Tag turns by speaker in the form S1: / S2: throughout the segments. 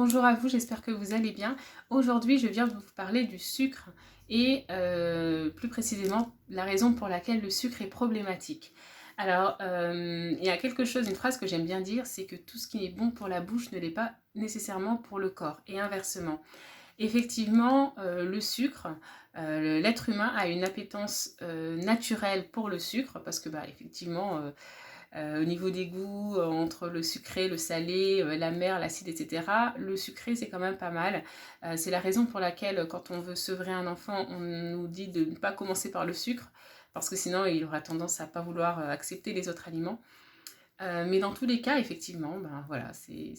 S1: Bonjour à vous, j'espère que vous allez bien. Aujourd'hui, je viens de vous parler du sucre et plus précisément la raison pour laquelle le sucre est problématique. Alors, il y a quelque chose, une phrase que j'aime bien dire, c'est que tout ce qui est bon pour la bouche ne l'est pas nécessairement pour le corps et inversement. Effectivement, le sucre, l'être humain a une appétence naturelle pour le sucre parce que, bah, effectivement, au niveau des goûts, entre le sucré, le salé, l'amer, l'acide, etc. Le sucré, c'est quand même pas mal. C'est la raison pour laquelle, quand on veut sevrer un enfant, on nous dit de ne pas commencer par le sucre, parce que sinon, il aura tendance à ne pas vouloir accepter les autres aliments. Mais dans tous les cas, effectivement, ben voilà, c'est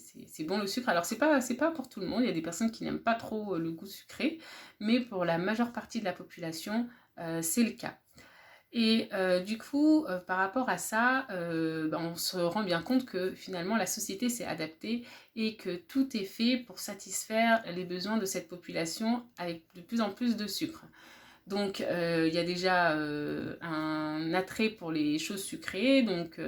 S1: bon le sucre. Alors, c'est pas pour tout le monde. Il y a des personnes qui n'aiment pas trop le goût sucré, mais pour la majeure partie de la population, c'est le cas. Et du coup, par rapport à ça, ben, on se rend bien compte que finalement la société s'est adaptée et que tout est fait pour satisfaire les besoins de cette population avec de plus en plus de sucre. Donc il y a déjà un attrait pour les choses sucrées, donc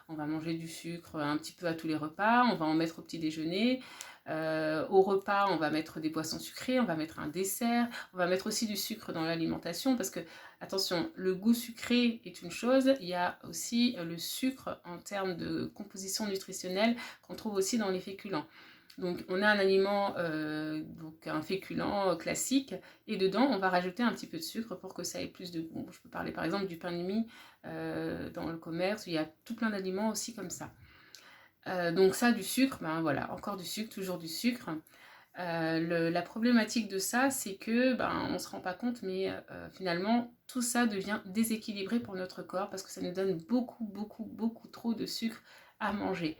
S1: on va manger du sucre un petit peu à tous les repas, on va en mettre au petit déjeuner. Au repas, on va mettre des boissons sucrées, on va mettre un dessert, on va mettre aussi du sucre dans l'alimentation parce que, attention, le goût sucré est une chose, il y a aussi le sucre en termes de composition nutritionnelle qu'on trouve aussi dans les féculents. Donc on a un aliment, donc un féculent classique, et dedans on va rajouter un petit peu de sucre pour que ça ait plus de goût. Je peux parler par exemple du pain de mie dans le commerce, il y a tout plein d'aliments aussi comme ça. Donc ça, du sucre, ben voilà, encore du sucre, toujours du sucre. La problématique de ça, c'est que ben, on ne se rend pas compte, mais finalement, tout ça devient déséquilibré pour notre corps parce que ça nous donne beaucoup trop de sucre à manger.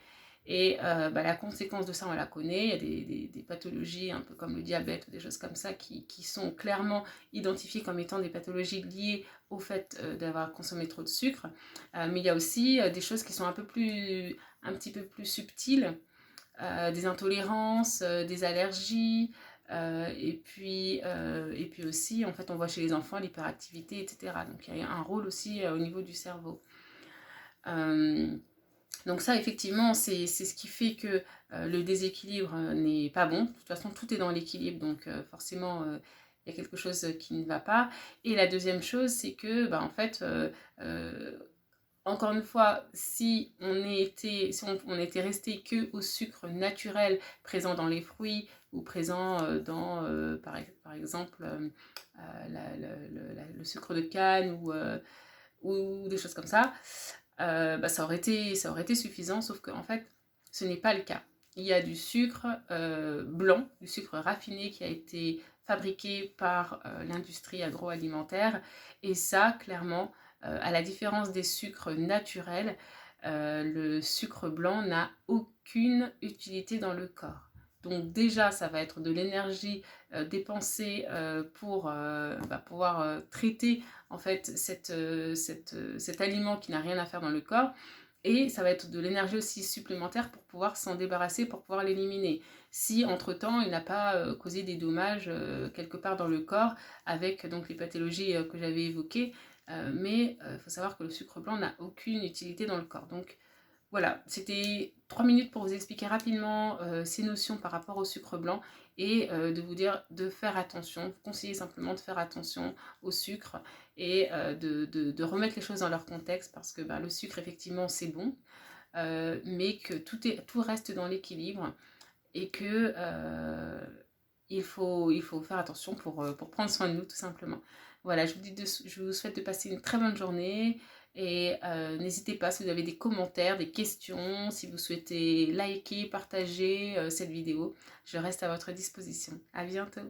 S1: Et ben, la conséquence de ça, on la connaît. Il y a des pathologies un peu comme le diabète ou des choses comme ça qui sont clairement identifiées comme étant des pathologies liées au fait d'avoir consommé trop de sucre. Mais il y a aussi des choses qui sont un petit peu plus subtiles, des intolérances, des allergies, et puis aussi, en fait, on voit chez les enfants l'hyperactivité, etc. Donc il y a un rôle aussi au niveau du cerveau. Euh, donc ça, effectivement, c'est ce qui fait que le déséquilibre n'est pas bon. De toute façon, tout est dans l'équilibre, donc forcément, il y a quelque chose qui ne va pas. Et la deuxième chose, c'est que, bah, en fait, encore une fois, si on était resté que au sucre naturel présent dans les fruits ou présent dans, par exemple, le sucre de canne ou des choses comme ça, bah, ça aurait été suffisant, sauf qu'en fait, ce n'est pas le cas. Il y a du sucre blanc, du sucre raffiné qui a été fabriqué par l'industrie agroalimentaire, et ça, clairement, à la différence des sucres naturels, le sucre blanc n'a aucune utilité dans le corps. Donc déjà, ça va être de l'énergie dépensée pour pouvoir traiter en fait cet aliment qui n'a rien à faire dans le corps. Et ça va être de l'énergie aussi supplémentaire pour pouvoir s'en débarrasser, pour pouvoir l'éliminer. Si entre-temps, il n'a pas causé des dommages quelque part dans le corps avec donc les pathologies que j'avais évoquées. Mais il faut savoir que le sucre blanc n'a aucune utilité dans le corps. Donc voilà, c'était 3 minutes pour vous expliquer rapidement ces notions par rapport au sucre blanc et de vous dire de faire attention, vous conseiller simplement de faire attention au sucre et de remettre les choses dans leur contexte parce que ben, le sucre effectivement c'est bon, mais que tout reste dans l'équilibre et que il faut faire attention pour prendre soin de nous tout simplement. Voilà, je vous souhaite de passer une très bonne journée et n'hésitez pas si vous avez des commentaires, des questions, si vous souhaitez liker, partager cette vidéo, je reste à votre disposition. À bientôt.